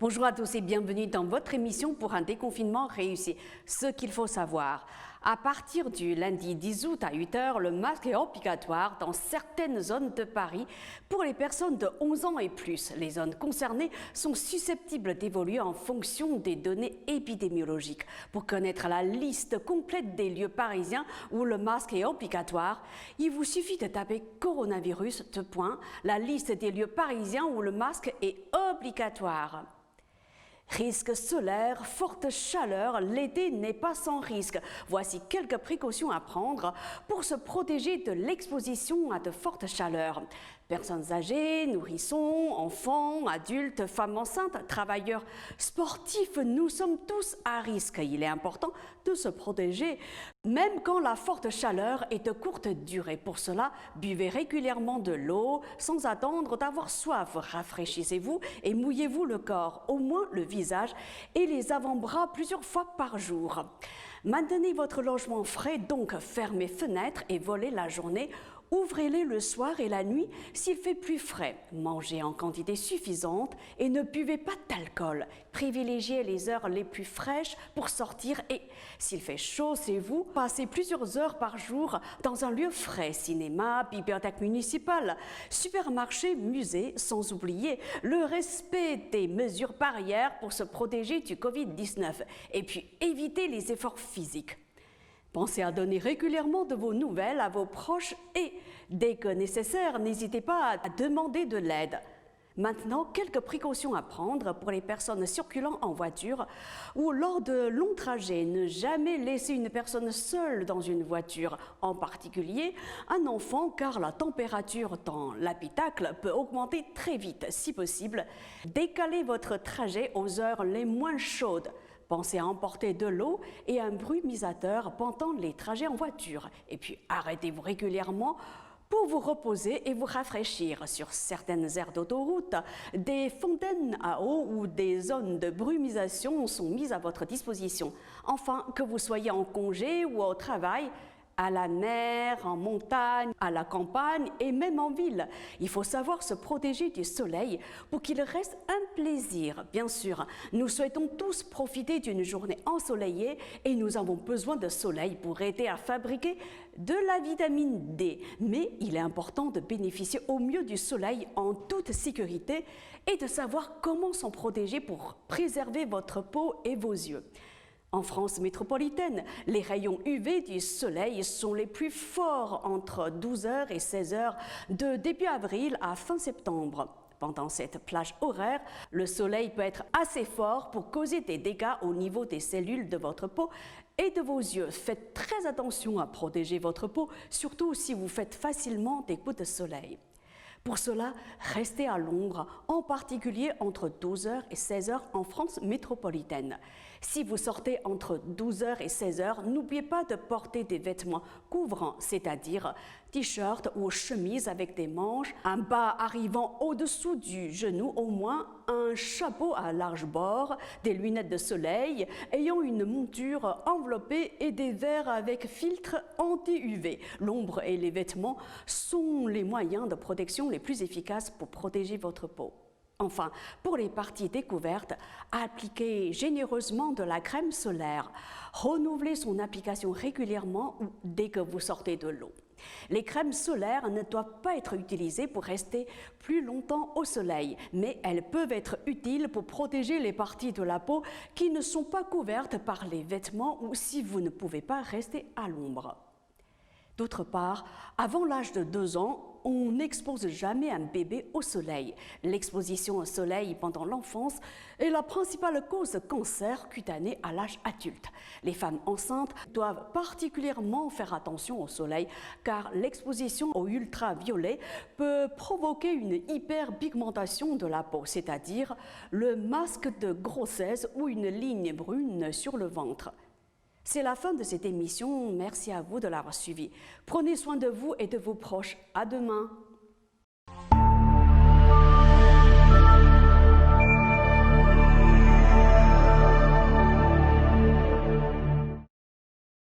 Bonjour à tous et bienvenue dans votre émission pour un déconfinement réussi. Ce qu'il faut savoir, à partir du lundi 10 août à 8 h, le masque est obligatoire dans certaines zones de Paris pour les personnes de 11 ans et plus. Les zones concernées sont susceptibles d'évoluer en fonction des données épidémiologiques. Pour connaître la liste complète des lieux parisiens où le masque est obligatoire, il vous suffit de taper coronavirus, la liste des lieux parisiens où le masque est obligatoire. Risque solaire, forte chaleur, l'été n'est pas sans risque. Voici quelques précautions à prendre pour se protéger de l'exposition à de fortes chaleurs. Personnes âgées, nourrissons, enfants, adultes, femmes enceintes, travailleurs sportifs, nous sommes tous à risque. Il est important de se protéger, même quand la forte chaleur est de courte durée. Pour cela, buvez régulièrement de l'eau sans attendre d'avoir soif. Rafraîchissez-vous et mouillez-vous le corps, au moins le visage et les avant-bras plusieurs fois par jour. Maintenez votre logement frais, donc fermez fenêtres et volez la journée. Ouvrez-les le soir et la nuit s'il fait plus frais. Mangez en quantité suffisante et ne buvez pas d'alcool. Privilégiez les heures les plus fraîches pour sortir et, s'il fait chaud, c'est vous, passez plusieurs heures par jour dans un lieu frais, cinéma, bibliothèque municipale, supermarché, musée, sans oublier le respect des mesures barrières pour se protéger du Covid-19 et puis éviter les efforts physiques. Pensez à donner régulièrement de vos nouvelles à vos proches et, dès que nécessaire, n'hésitez pas à demander de l'aide. Maintenant, quelques précautions à prendre pour les personnes circulant en voiture ou lors de longs trajets. Ne jamais laisser une personne seule dans une voiture, en particulier un enfant, car la température dans l'habitacle peut augmenter très vite. Si possible, décalez votre trajet aux heures les moins chaudes. Pensez à emporter de l'eau et un brumisateur pendant les trajets en voiture. Et puis arrêtez-vous régulièrement pour vous reposer et vous rafraîchir. Sur certaines aires d'autoroute, des fontaines à eau ou des zones de brumisation sont mises à votre disposition. Enfin, que vous soyez en congé ou au travail, à la mer, en montagne, à la campagne et même en ville. Il faut savoir se protéger du soleil pour qu'il reste un plaisir. Bien sûr, nous souhaitons tous profiter d'une journée ensoleillée et nous avons besoin de soleil pour aider à fabriquer de la vitamine D. Mais il est important de bénéficier au mieux du soleil en toute sécurité et de savoir comment s'en protéger pour préserver votre peau et vos yeux. En France métropolitaine, les rayons UV du soleil sont les plus forts entre 12 h et 16 h de début avril à fin septembre. Pendant cette plage horaire, le soleil peut être assez fort pour causer des dégâts au niveau des cellules de votre peau et de vos yeux. Faites très attention à protéger votre peau, surtout si vous faites facilement des coups de soleil. Pour cela, restez à l'ombre, en particulier entre 12 h et 16 h en France métropolitaine. Si vous sortez entre 12 h et 16 h, n'oubliez pas de porter des vêtements couvrants, c'est-à-dire t-shirt ou chemise avec des manches, un bas arrivant au-dessous du genou au moins, un chapeau à large bord, des lunettes de soleil ayant une monture enveloppée et des verres avec filtre anti-UV. L'ombre et les vêtements sont les moyens de protection les plus efficaces pour protéger votre peau. Enfin, pour les parties découvertes, appliquez généreusement de la crème solaire. Renouvelez son application régulièrement ou dès que vous sortez de l'eau. Les crèmes solaires ne doivent pas être utilisées pour rester plus longtemps au soleil, mais elles peuvent être utiles pour protéger les parties de la peau qui ne sont pas couvertes par les vêtements ou si vous ne pouvez pas rester à l'ombre. D'autre part, avant l'âge de 2 ans, on n'expose jamais un bébé au soleil. L'exposition au soleil pendant l'enfance est la principale cause de cancer cutané à l'âge adulte. Les femmes enceintes doivent particulièrement faire attention au soleil car l'exposition aux ultraviolets peut provoquer une hyperpigmentation de la peau, c'est-à-dire le masque de grossesse ou une ligne brune sur le ventre. C'est la fin de cette émission. Merci à vous de l'avoir suivi. Prenez soin de vous et de vos proches. À demain.